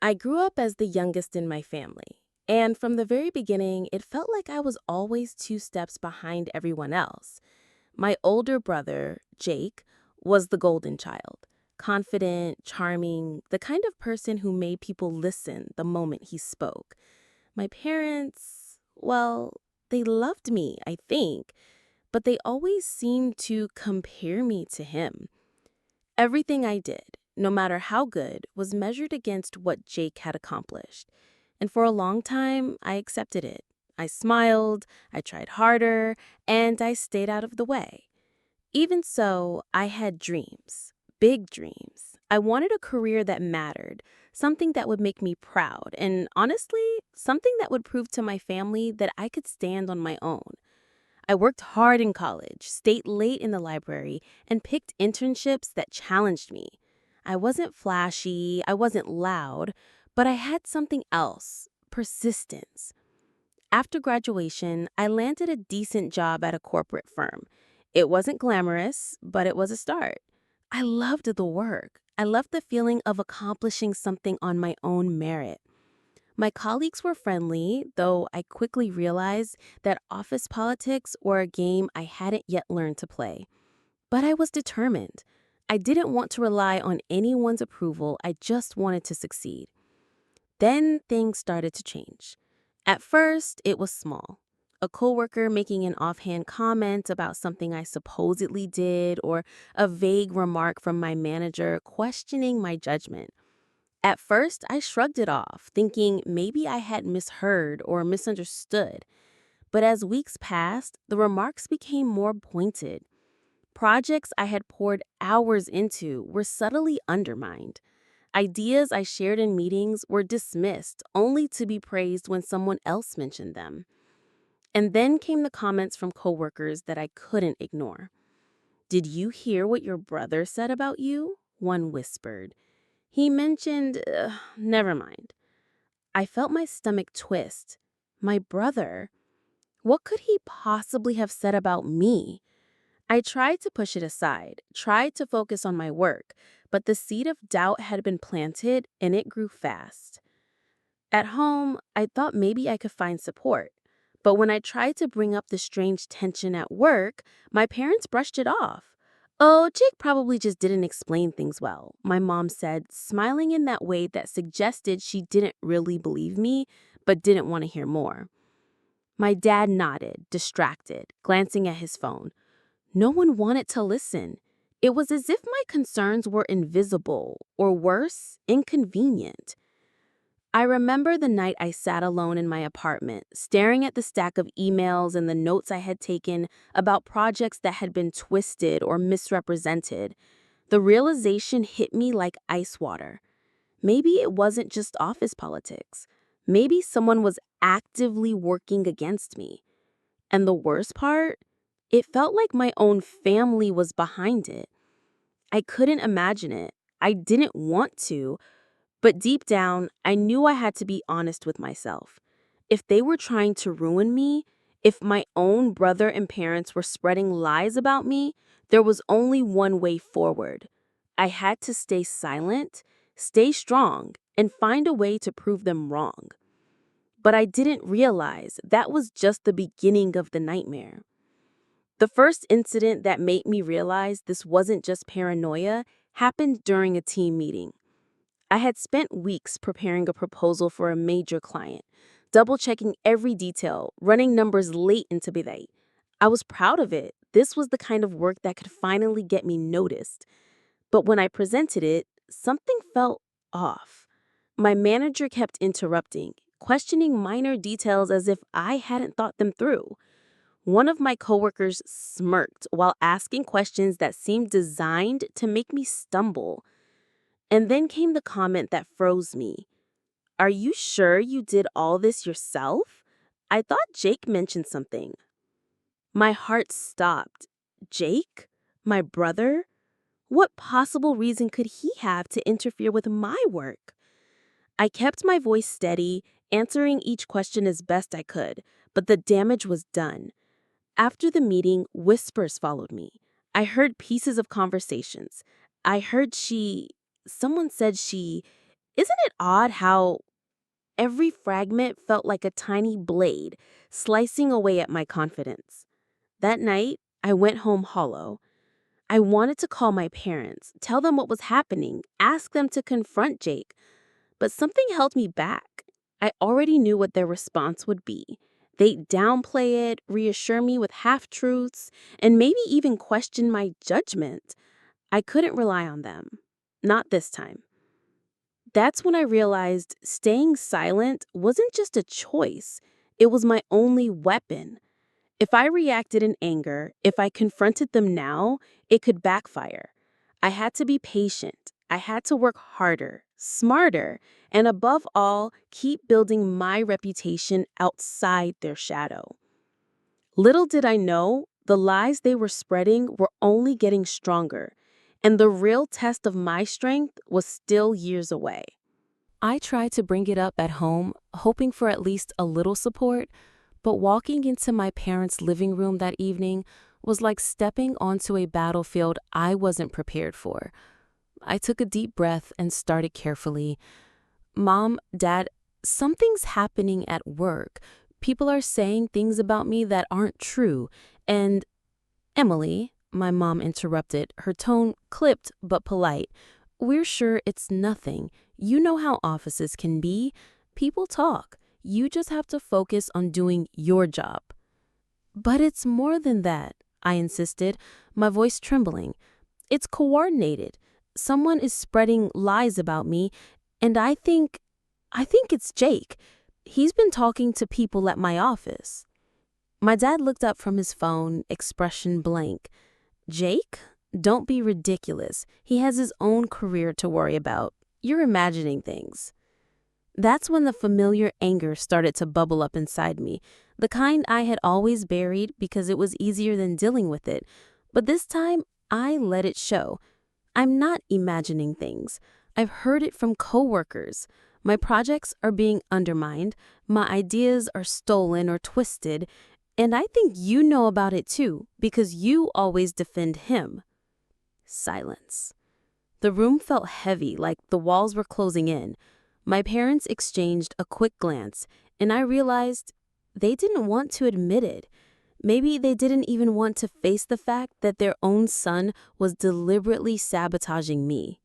I grew up as the youngest in my family, and from the very beginning, it felt like I was always two steps behind everyone else. My older brother, Jake, was the golden child, confident, charming, the kind of person who made people listen the moment he spoke. My parents, well, they loved me, I think, but they always seemed to compare me to him. Everything I did, no matter how good, was measured against what Jake had accomplished. And for a long time, I accepted it. I smiled, I tried harder, and I stayed out of the way. Even so, I had dreams, big dreams. I wanted a career that mattered, something that would make me proud, and honestly, something that would prove to my family that I could stand on my own. I worked hard in college, stayed late in the library, and picked internships that challenged me. I wasn't flashy, I wasn't loud, but I had something else: persistence. After graduation, I landed a decent job at a corporate firm. It wasn't glamorous, but it was a start. I loved the work. I loved the feeling of accomplishing something on my own merit. My colleagues were friendly, though I quickly realized that office politics were a game I hadn't yet learned to play. But I was determined. I didn't want to rely on anyone's approval, I just wanted to succeed. Then things started to change. At first, it was small. A coworker making an offhand comment about something I supposedly did, or a vague remark from my manager questioning my judgment. At first, I shrugged it off, thinking maybe I had misheard or misunderstood. But as weeks passed, the remarks became more pointed. Projects I had poured hours into were subtly undermined. Ideas I shared in meetings were dismissed, only to be praised when someone else mentioned them. And then came the comments from coworkers that I couldn't ignore. "Did you hear what your brother said about you?" one whispered. "He mentioned, never mind." I felt my stomach twist. My brother? What could he possibly have said about me? I tried to push it aside, tried to focus on my work, but the seed of doubt had been planted and it grew fast. At home, I thought maybe I could find support. But when I tried to bring up the strange tension at work, my parents brushed it off. "Oh, Jake probably just didn't explain things well," my mom said, smiling in that way that suggested she didn't really believe me, but didn't want to hear more. My dad nodded, distracted, glancing at his phone. No one wanted to listen. It was as if my concerns were invisible, or worse, inconvenient. I remember the night I sat alone in my apartment, staring at the stack of emails and the notes I had taken about projects that had been twisted or misrepresented. The realization hit me like ice water. Maybe it wasn't just office politics. Maybe someone was actively working against me. And the worst part? It felt like my own family was behind it. I couldn't imagine it. I didn't want to, but deep down, I knew I had to be honest with myself. If they were trying to ruin me, if my own brother and parents were spreading lies about me, there was only one way forward. I had to stay silent, stay strong, and find a way to prove them wrong. But I didn't realize that was just the beginning of the nightmare. The first incident that made me realize this wasn't just paranoia happened during a team meeting. I had spent weeks preparing a proposal for a major client, double-checking every detail, running numbers late into midnight. I was proud of it. This was the kind of work that could finally get me noticed. But when I presented it, something felt off. My manager kept interrupting, questioning minor details as if I hadn't thought them through. One of my coworkers smirked while asking questions that seemed designed to make me stumble. And then came the comment that froze me. "Are you sure you did all this yourself? I thought Jake mentioned something." My heart stopped. Jake? My brother? What possible reason could he have to interfere with my work? I kept my voice steady, answering each question as best I could, but the damage was done. After the meeting, whispers followed me. I heard pieces of conversations. I heard someone said she, Isn't it odd how every fragment felt like a tiny blade slicing away at my confidence? That night, I went home hollow. I wanted to call my parents, tell them what was happening, ask them to confront Jake, but something held me back. I already knew what their response would be. They'd downplay it, reassure me with half truths, and maybe even question my judgment. I couldn't rely on them. Not this time. That's when I realized staying silent wasn't just a choice, it was my only weapon. If I reacted in anger, if I confronted them now, it could backfire. I had to be patient. I had to work harder, smarter, and above all, keep building my reputation outside their shadow. Little did I know, the lies they were spreading were only getting stronger, and the real test of my strength was still years away. I tried to bring it up at home, hoping for at least a little support, but walking into my parents' living room that evening was like stepping onto a battlefield I wasn't prepared for. I took a deep breath and started carefully. Mom, Dad, something's happening at work. People are saying things about me that aren't true. And Emily, my mom interrupted, her tone clipped but polite. We're sure it's nothing. You know how offices can be. People talk. You just have to focus on doing your job. But it's more than that, I insisted, my voice trembling. It's coordinated. Someone is spreading lies about me, and I think it's Jake. He's been talking to people at my office. My dad looked up from his phone, expression blank. Jake? Don't be ridiculous. He has his own career to worry about. You're imagining things. That's when the familiar anger started to bubble up inside me, the kind I had always buried because it was easier than dealing with it. But this time, I let it show. I'm not imagining things. I've heard it from coworkers. My projects are being undermined, my ideas are stolen or twisted, and I think you know about it too, because you always defend him. Silence. The room felt heavy, like the walls were closing in. My parents exchanged a quick glance, and I realized they didn't want to admit it. Maybe they didn't even want to face the fact that their own son was deliberately sabotaging me.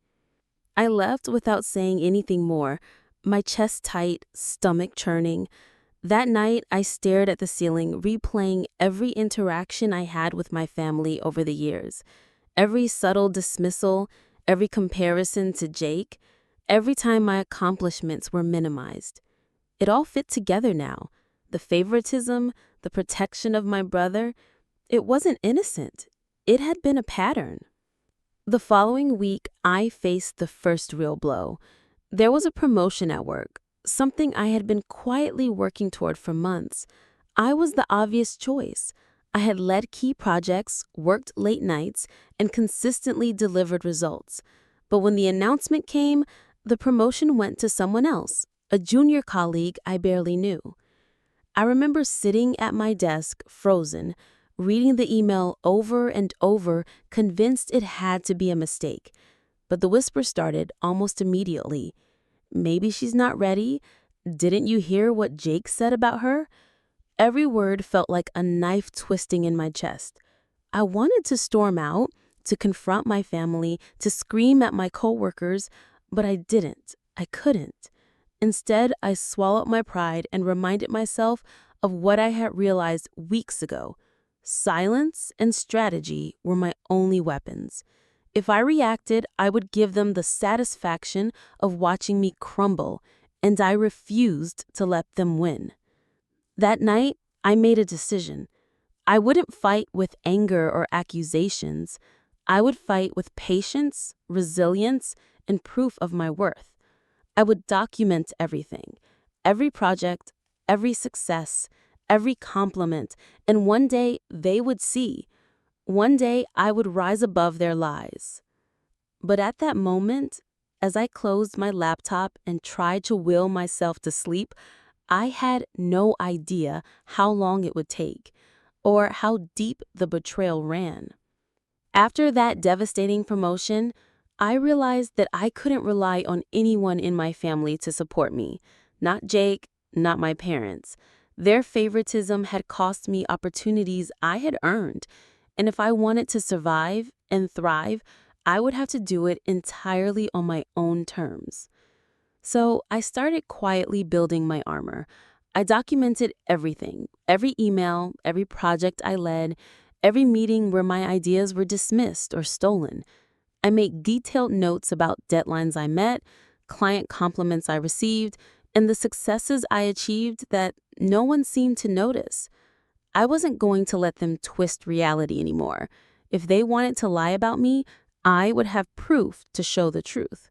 I left without saying anything more, my chest tight, stomach churning. That night, I stared at the ceiling, replaying every interaction I had with my family over the years. Every subtle dismissal, every comparison to Jake, every time my accomplishments were minimized. It all fit together now. The favoritism, the protection of my brother, it wasn't innocent. It had been a pattern. The following week, I faced the first real blow. There was a promotion at work, something I had been quietly working toward for months. I was the obvious choice. I had led key projects, worked late nights, and consistently delivered results. But when the announcement came, the promotion went to someone else, a junior colleague I barely knew. I remember sitting at my desk, frozen, reading the email over and over, convinced it had to be a mistake. But the whisper started almost immediately. Maybe she's not ready. Didn't you hear what Jake said about her? Every word felt like a knife twisting in my chest. I wanted to storm out, to confront my family, to scream at my coworkers, but I didn't. I couldn't. Instead, I swallowed my pride and reminded myself of what I had realized weeks ago. Silence and strategy were my only weapons. If I reacted, I would give them the satisfaction of watching me crumble, and I refused to let them win. That night, I made a decision. I wouldn't fight with anger or accusations. I would fight with patience, resilience, and proof of my worth. I would document everything, every project, every success, every compliment, and one day they would see. One day I would rise above their lies. But at that moment, as I closed my laptop and tried to will myself to sleep, I had no idea how long it would take or how deep the betrayal ran. After that devastating promotion, I realized that I couldn't rely on anyone in my family to support me. Not Jake, not my parents. Their favoritism had cost me opportunities I had earned, and if I wanted to survive and thrive, I would have to do it entirely on my own terms. So I started quietly building my armor. I documented everything, every email, every project I led, every meeting where my ideas were dismissed or stolen. I made detailed notes about deadlines I met, client compliments I received, and the successes I achieved that no one seemed to notice. I wasn't going to let them twist reality anymore. If they wanted to lie about me, I would have proof to show the truth.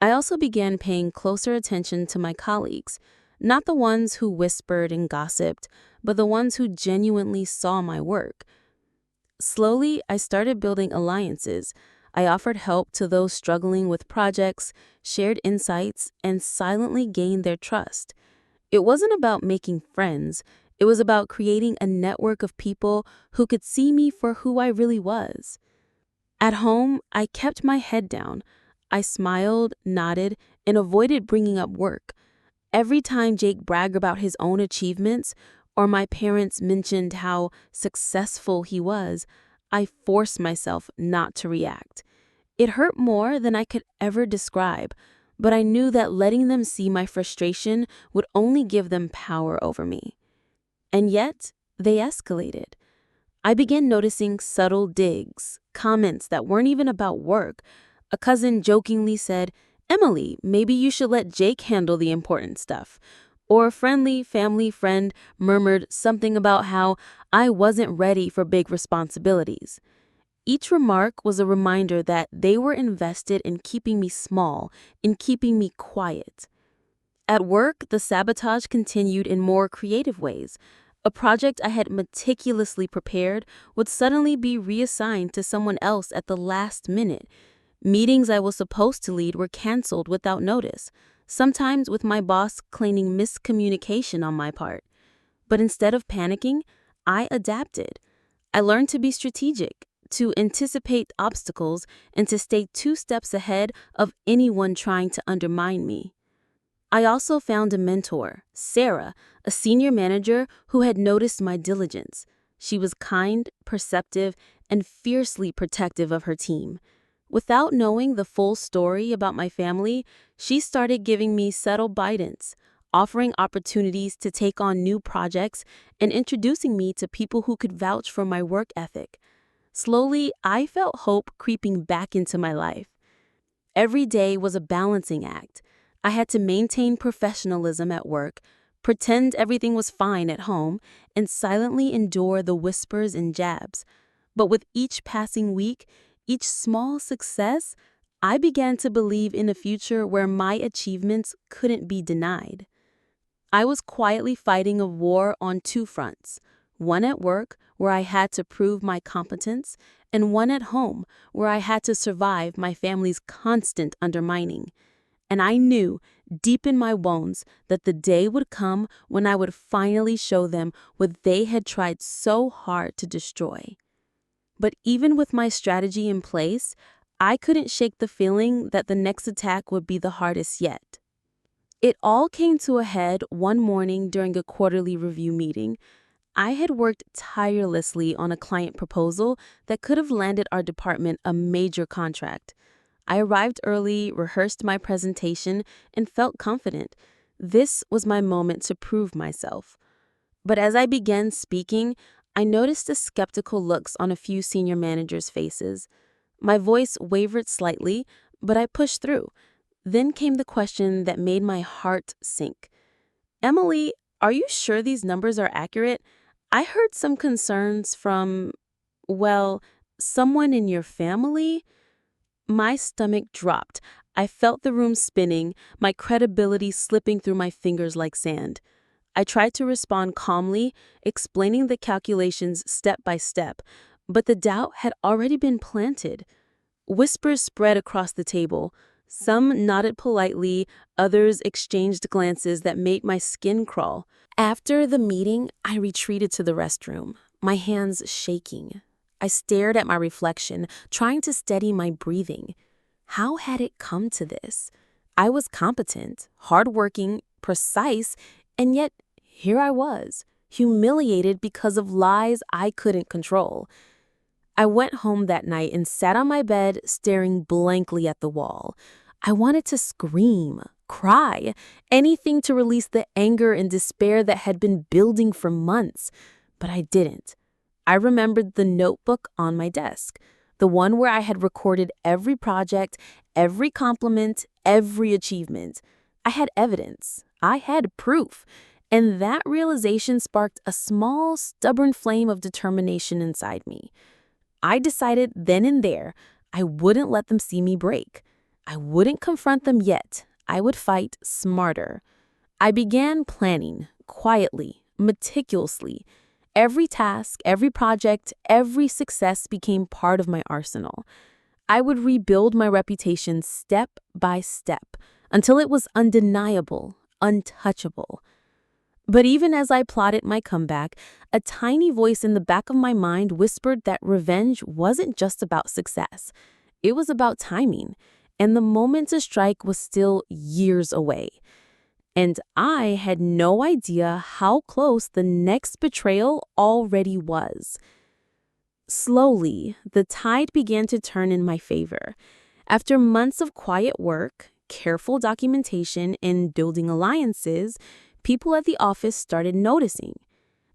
I also began paying closer attention to my colleagues, not the ones who whispered and gossiped, but the ones who genuinely saw my work. Slowly, I started building alliances. I offered help to those struggling with projects, shared insights, and silently gained their trust. It wasn't about making friends, it was about creating a network of people who could see me for who I really was. At home, I kept my head down. I smiled, nodded, and avoided bringing up work. Every time Jake bragged about his own achievements or my parents mentioned how successful he was, I forced myself not to react. It hurt more than I could ever describe, but I knew that letting them see my frustration would only give them power over me. And yet, they escalated. I began noticing subtle digs, comments that weren't even about work. A cousin jokingly said, "Emily, maybe you should let Jake handle the important stuff." Or a friendly family friend murmured something about how I wasn't ready for big responsibilities. Each remark was a reminder that they were invested in keeping me small, in keeping me quiet. At work, the sabotage continued in more creative ways. A project I had meticulously prepared would suddenly be reassigned to someone else at the last minute. Meetings I was supposed to lead were canceled without notice, sometimes with my boss claiming miscommunication on my part. But instead of panicking, I adapted. I learned to be strategic, to anticipate obstacles, and to stay 2 steps ahead of anyone trying to undermine me. I also found a mentor, Sarah, a senior manager who had noticed my diligence. She was kind, perceptive, and fiercely protective of her team. Without knowing the full story about my family, she started giving me subtle guidance, offering opportunities to take on new projects and introducing me to people who could vouch for my work ethic. Slowly, I felt hope creeping back into my life. Every day was a balancing act. I had to maintain professionalism at work, pretend everything was fine at home, and silently endure the whispers and jabs. But with each passing week, each small success, I began to believe in a future where my achievements couldn't be denied. I was quietly fighting a war on 2 fronts, one at work, where I had to prove my competence, and one at home, where I had to survive my family's constant undermining. And I knew, deep in my bones, that the day would come when I would finally show them what they had tried so hard to destroy. But even with my strategy in place, I couldn't shake the feeling that the next attack would be the hardest yet. It all came to a head one morning during a quarterly review meeting. I had worked tirelessly on a client proposal that could have landed our department a major contract. I arrived early, rehearsed my presentation, and felt confident. This was my moment to prove myself. But as I began speaking, I noticed the skeptical looks on a few senior managers' faces. My voice wavered slightly, but I pushed through. Then came the question that made my heart sink. "Emily, are you sure these numbers are accurate? I heard some concerns from, well, someone in your family." My stomach dropped. I felt the room spinning, my credibility slipping through my fingers like sand. I tried to respond calmly, explaining the calculations step by step, but the doubt had already been planted. Whispers spread across the table. Some nodded politely, others exchanged glances that made my skin crawl. After the meeting, I retreated to the restroom, my hands shaking. I stared at my reflection, trying to steady my breathing. How had it come to this? I was competent, hardworking, precise, and yet here I was, humiliated because of lies I couldn't control. I went home that night and sat on my bed, staring blankly at the wall. I wanted to scream, cry, anything to release the anger and despair that had been building for months, but I didn't. I remembered the notebook on my desk, the one where I had recorded every project, every compliment, every achievement. I had evidence. I had proof. And that realization sparked a small, stubborn flame of determination inside me. I decided then and there I wouldn't let them see me break. I wouldn't confront them yet. I would fight smarter. I began planning, quietly, meticulously. Every task, every project, every success became part of my arsenal. I would rebuild my reputation step by step until it was undeniable, untouchable. But even as I plotted my comeback, a tiny voice in the back of my mind whispered that revenge wasn't just about success. It was about timing, and the moment to strike was still years away. And I had no idea how close the next betrayal already was. Slowly, the tide began to turn in my favor. After months of quiet work, careful documentation, and building alliances, people at the office started noticing.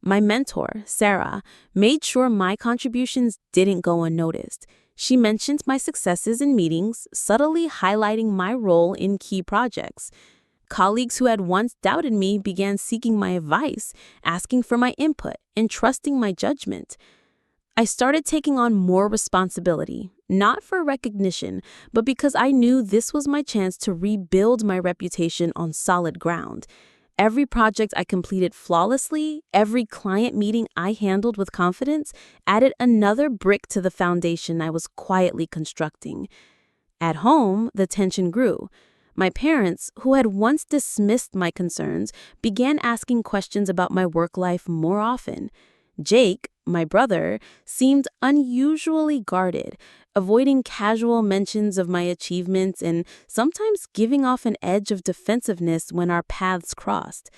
My mentor, Sarah, made sure my contributions didn't go unnoticed. She mentioned my successes in meetings, subtly highlighting my role in key projects. Colleagues who had once doubted me began seeking my advice, asking for my input, and trusting my judgment. I started taking on more responsibility, not for recognition, but because I knew this was my chance to rebuild my reputation on solid ground. Every project I completed flawlessly, every client meeting I handled with confidence, added another brick to the foundation I was quietly constructing. At home, the tension grew. My parents, who had once dismissed my concerns, began asking questions about my work life more often. Jake, my brother, seemed unusually guarded, avoiding casual mentions of my achievements and sometimes giving off an edge of defensiveness when our paths crossed.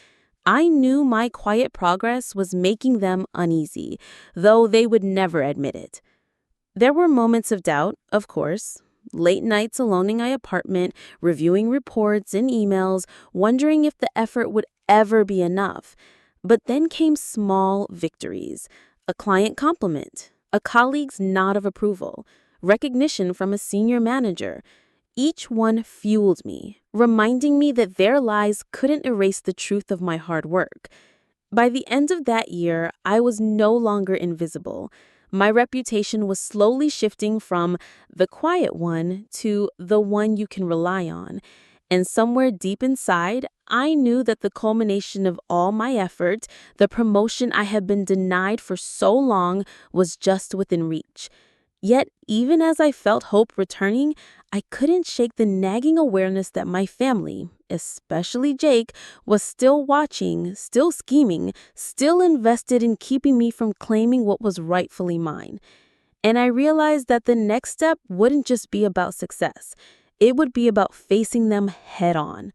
I knew my quiet progress was making them uneasy, though they would never admit it. There were moments of doubt, of course. Late nights alone in my apartment, reviewing reports and emails, wondering if the effort would ever be enough. But then came small victories. A client compliment, a colleague's nod of approval, recognition from a senior manager. Each one fueled me, reminding me that their lies couldn't erase the truth of my hard work. By the end of that year, I was no longer invisible. My reputation was slowly shifting from the quiet one to the one you can rely on. And somewhere deep inside, I knew that the culmination of all my effort, the promotion I had been denied for so long, was just within reach. Yet, even as I felt hope returning, I couldn't shake the nagging awareness that my family, especially Jake, was still watching, still scheming, still invested in keeping me from claiming what was rightfully mine. And I realized that the next step wouldn't just be about success. It would be about facing them head on.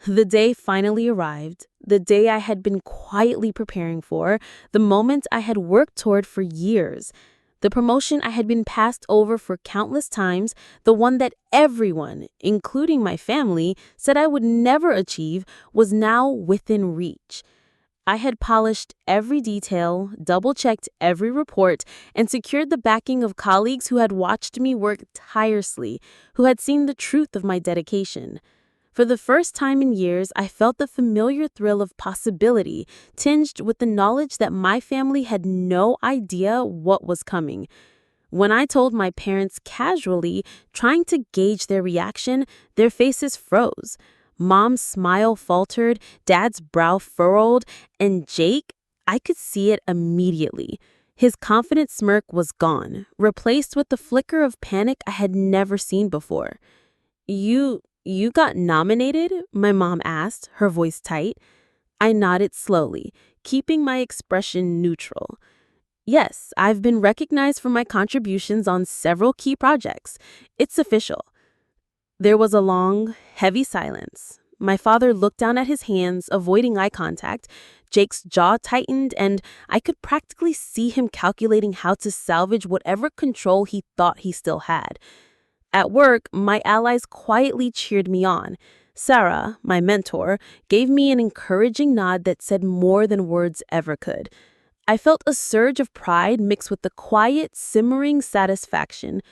The day finally arrived, the day I had been quietly preparing for, the moment I had worked toward for years. The promotion I had been passed over for countless times, the one that everyone, including my family, said I would never achieve, was now within reach. I had polished every detail, double-checked every report, and secured the backing of colleagues who had watched me work tirelessly, who had seen the truth of my dedication. For the first time in years, I felt the familiar thrill of possibility, tinged with the knowledge that my family had no idea what was coming. When I told my parents casually, trying to gauge their reaction, their faces froze. Mom's smile faltered, Dad's brow furrowed, and Jake, I could see it immediately. His confident smirk was gone, replaced with the flicker of panic I had never seen before. You got nominated?" my mom asked, her voice tight. I nodded slowly, keeping my expression neutral. "Yes, I've been recognized for my contributions on several key projects. It's official." There was a long, heavy silence. My father looked down at his hands, avoiding eye contact. Jake's jaw tightened, and I could practically see him calculating how to salvage whatever control he thought he still had. At work, my allies quietly cheered me on. Sarah, my mentor, gave me an encouraging nod that said more than words ever could. I felt a surge of pride mixed with the quiet, simmering satisfaction.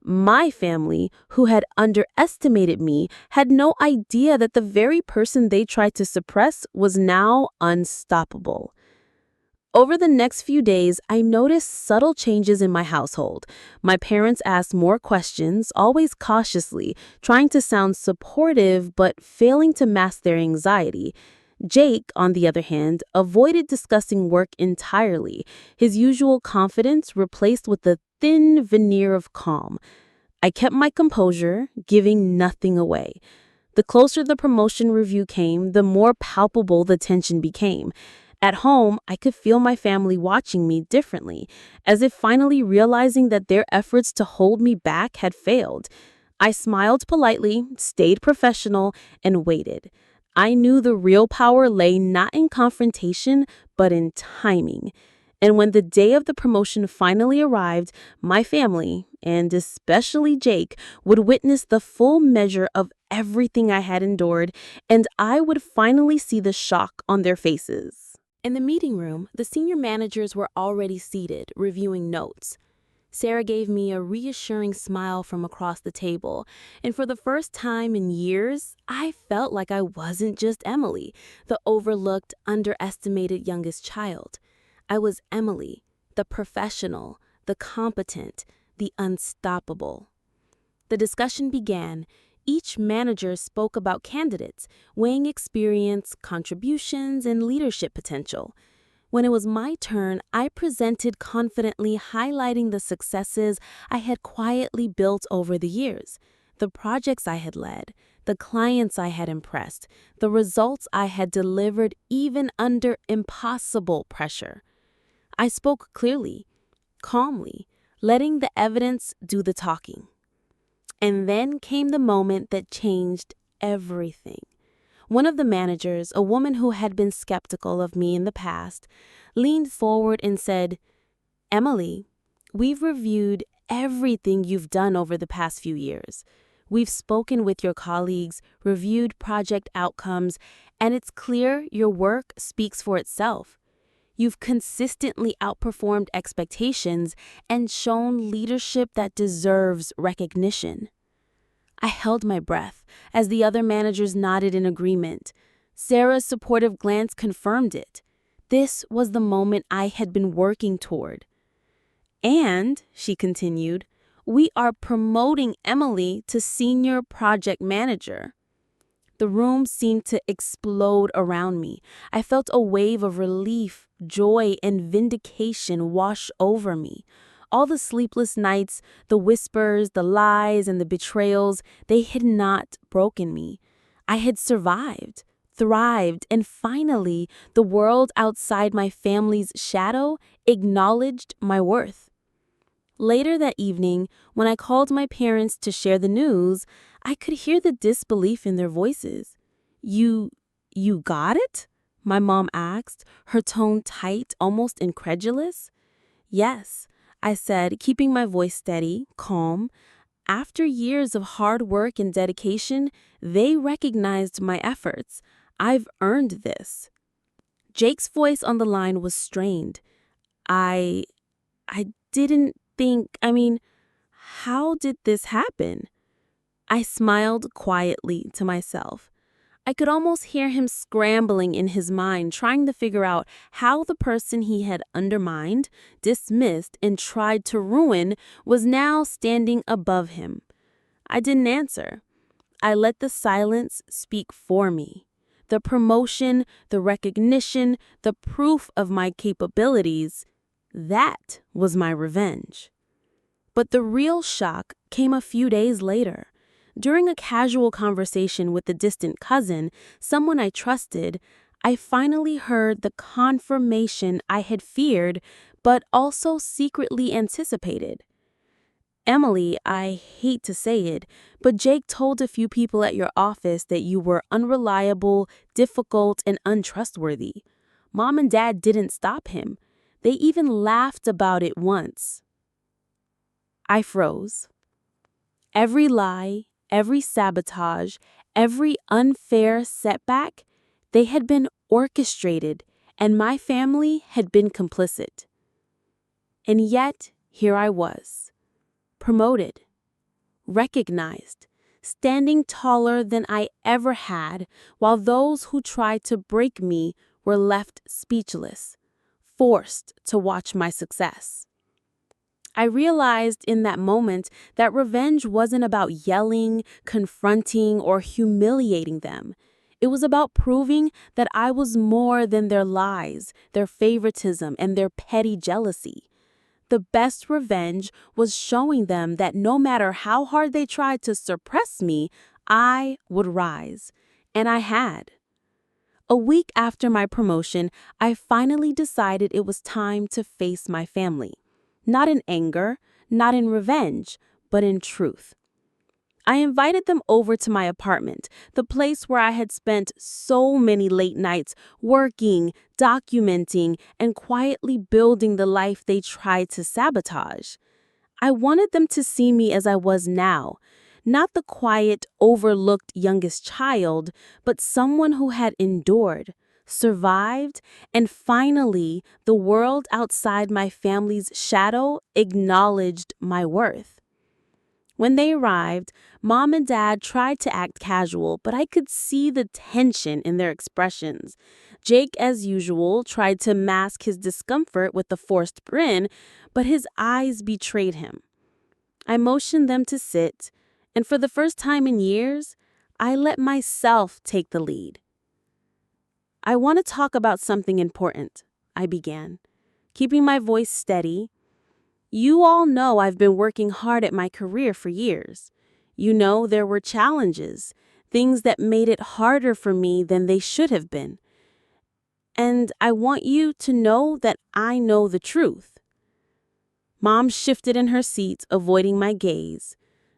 My family, who had underestimated me, had no idea that the very person they tried to suppress was now unstoppable. Over the next few days, I noticed subtle changes in my household. My parents asked more questions, always cautiously, trying to sound supportive but failing to mask their anxiety. Jake, on the other hand, avoided discussing work entirely, his usual confidence replaced with a thin veneer of calm. I kept my composure, giving nothing away. The closer the promotion review came, the more palpable the tension became. At home, I could feel my family watching me differently, as if finally realizing that their efforts to hold me back had failed. I smiled politely, stayed professional, and waited. I knew the real power lay not in confrontation, but in timing. And when the day of the promotion finally arrived, my family, and especially Jake, would witness the full measure of everything I had endured, and I would finally see the shock on their faces. In the meeting room, the senior managers were already seated, reviewing notes. Sarah gave me a reassuring smile from across the table, and for the first time in years, I felt like I wasn't just Emily, the overlooked, underestimated youngest child. I was Emily, the professional, the competent, the unstoppable. The discussion began. Each manager spoke about candidates, weighing experience, contributions, and leadership potential. When it was my turn, I presented confidently, highlighting the successes I had quietly built over the years, the projects I had led, the clients I had impressed, the results I had delivered even under impossible pressure. I spoke clearly, calmly, letting the evidence do the talking. And then came the moment that changed everything. One of the managers, a woman who had been skeptical of me in the past, leaned forward and said, "Emily, we've reviewed everything you've done over the past few years. We've spoken with your colleagues, reviewed project outcomes, and it's clear your work speaks for itself. You've consistently outperformed expectations and shown leadership that deserves recognition." I held my breath as the other managers nodded in agreement. Sarah's supportive glance confirmed it. This was the moment I had been working toward. "And," she continued, "we are promoting Emily to senior project manager." The room seemed to explode around me. I felt a wave of relief, joy, and vindication wash over me. All the sleepless nights, the whispers, the lies, and the betrayals, they had not broken me. I had survived, thrived, and finally, the world outside my family's shadow acknowledged my worth. Later that evening, when I called my parents to share the news, I could hear the disbelief in their voices. You got it?" my mom asked, her tone tight, almost incredulous. "Yes," I said, keeping my voice steady, calm. "After years of hard work and dedication, they recognized my efforts. I've earned this." Jake's voice on the line was strained. I didn't think, how did this happen?" I smiled quietly to myself. I could almost hear him scrambling in his mind, trying to figure out how the person he had undermined, dismissed, and tried to ruin was now standing above him. I didn't answer. I let the silence speak for me. The promotion, the recognition, the proof of my capabilities, that was my revenge. But the real shock came a few days later. During a casual conversation with a distant cousin, someone I trusted, I finally heard the confirmation I had feared, but also secretly anticipated. Emily, I hate to say it, but Jake told a few people at your office that you were unreliable, difficult, and untrustworthy. Mom and Dad didn't stop him. They even laughed about it once. I froze. Every lie, every sabotage, every unfair setback, they had been orchestrated, and my family had been complicit. And yet, here I was, promoted, recognized, standing taller than I ever had, while those who tried to break me were left speechless, forced to watch my success. I realized in that moment that revenge wasn't about yelling, confronting, or humiliating them. It was about proving that I was more than their lies, their favoritism, and their petty jealousy. The best revenge was showing them that no matter how hard they tried to suppress me, I would rise. And I had. A week after my promotion, I finally decided it was time to face my family. Not in anger, not in revenge, but in truth. I invited them over to my apartment, the place where I had spent so many late nights working, documenting, and quietly building the life they tried to sabotage. I wanted them to see me as I was now, not the quiet, overlooked youngest child, but someone who had endured, survived, and finally, the world outside my family's shadow acknowledged my worth. When they arrived, Mom and Dad tried to act casual, but I could see the tension in their expressions. Jake, as usual, tried to mask his discomfort with a forced grin, but his eyes betrayed him. I motioned them to sit, and for the first time in years, I let myself take the lead. "I want to talk about something important," I began, keeping my voice steady. "You all know I've been working hard at my career for years. You know there were challenges, things that made it harder for me than they should have been. And I want you to know that I know the truth." Mom shifted in her seat, avoiding my gaze.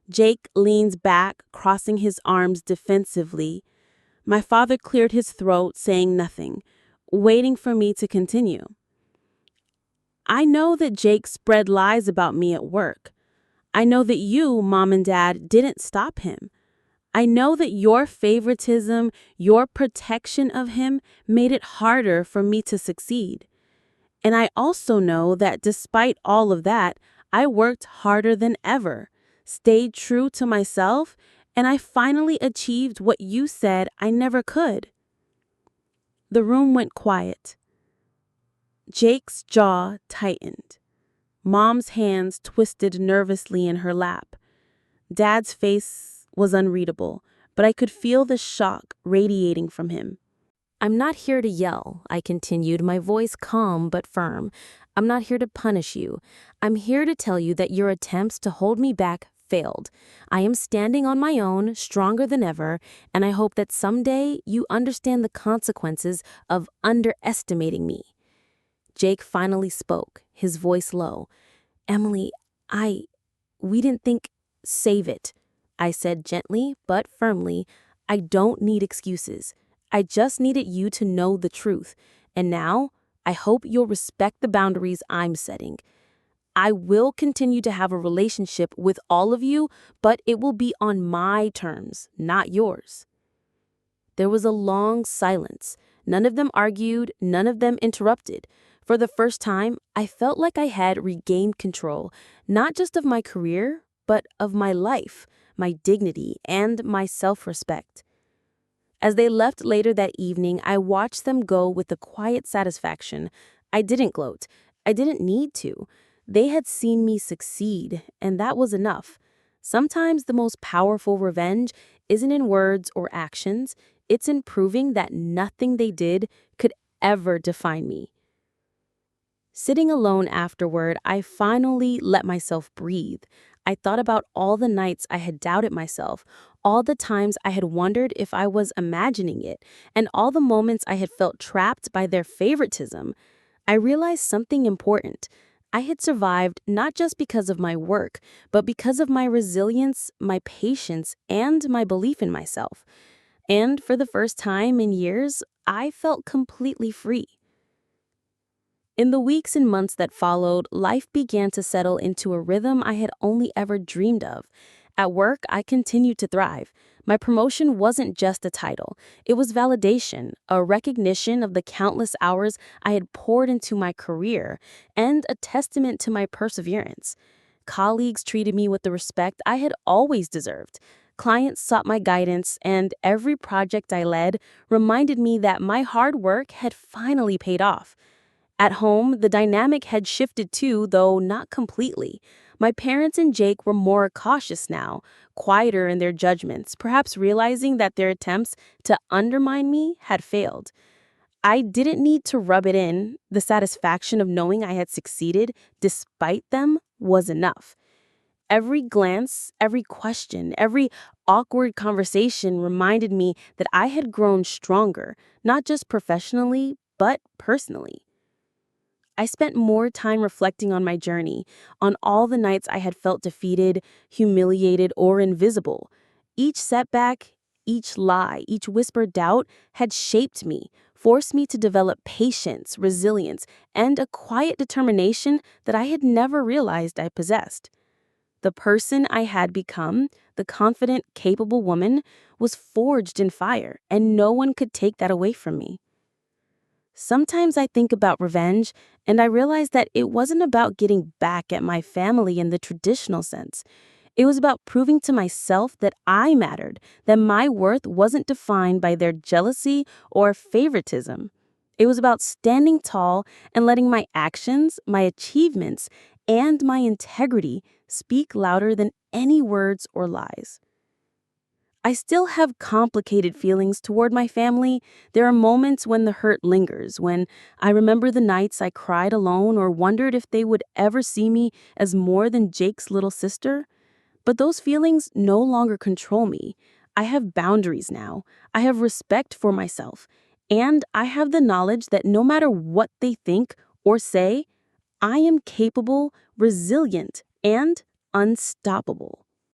Jake leans back, crossing his arms defensively. My father cleared his throat, saying nothing, waiting for me to continue. "I know that Jake spread lies about me at work. I know that you, Mom and Dad, didn't stop him. I know that your favoritism, your protection of him made it harder for me to succeed. And I also know that despite all of that, I worked harder than ever, stayed true to myself, and I finally achieved what you said I never could." The room went quiet. Jake's jaw tightened. Mom's hands twisted nervously in her lap. Dad's face was unreadable, but I could feel the shock radiating from him. "I'm not here to yell," I continued, my voice calm but firm. "I'm not here to punish you. I'm here to tell you that your attempts to hold me back failed. I am standing on my own, stronger than ever, and I hope that someday you understand the consequences of underestimating me." Jake finally spoke, his voice low. "Emily, we didn't think, save it," I said gently but firmly. "I don't need excuses. I just needed you to know the truth. And now, I hope you'll respect the boundaries I'm setting. I will continue to have a relationship with all of you, but it will be on my terms, not yours." There was a long silence. None of them argued, none of them interrupted. For the first time, I felt like I had regained control, not just of my career, but of my life, my dignity, and my self-respect. As they left later that evening, I watched them go with a quiet satisfaction. I didn't gloat. I didn't need to. They had seen me succeed, and that was enough. Sometimes the most powerful revenge isn't in words or actions. It's in proving that nothing they did could ever define me. Sitting alone afterward, I finally let myself breathe. I thought about all the nights I had doubted myself, all the times I had wondered if I was imagining it, and all the moments I had felt trapped by their favoritism. I realized something important. I had survived not just because of my work, but because of my resilience, my patience, and my belief in myself. And for the first time in years, I felt completely free. In the weeks and months that followed, life began to settle into a rhythm I had only ever dreamed of. At work, I continued to thrive. My promotion wasn't just a title, it was validation, a recognition of the countless hours I had poured into my career, and a testament to my perseverance. Colleagues treated me with the respect I had always deserved. Clients sought my guidance, and every project I led reminded me that my hard work had finally paid off. At home, the dynamic had shifted too, though not completely. My parents and Jake were more cautious now, quieter in their judgments, perhaps realizing that their attempts to undermine me had failed. I didn't need to rub it in. The satisfaction of knowing I had succeeded despite them was enough. Every glance, every question, every awkward conversation reminded me that I had grown stronger, not just professionally, but personally. I spent more time reflecting on my journey, on all the nights I had felt defeated, humiliated, or invisible. Each setback, each lie, each whispered doubt had shaped me, forced me to develop patience, resilience, and a quiet determination that I had never realized I possessed. The person I had become, the confident, capable woman, was forged in fire, and no one could take that away from me. Sometimes I think about revenge, and I realize that it wasn't about getting back at my family in the traditional sense. It was about proving to myself that I mattered, that my worth wasn't defined by their jealousy or favoritism. It was about standing tall and letting my actions, my achievements, and my integrity speak louder than any words or lies. I still have complicated feelings toward my family. There are moments when the hurt lingers, when I remember the nights I cried alone or wondered if they would ever see me as more than Jake's little sister. But those feelings no longer control me. I have boundaries now. I have respect for myself. And I have the knowledge that no matter what they think or say, I am capable, resilient, and unstoppable.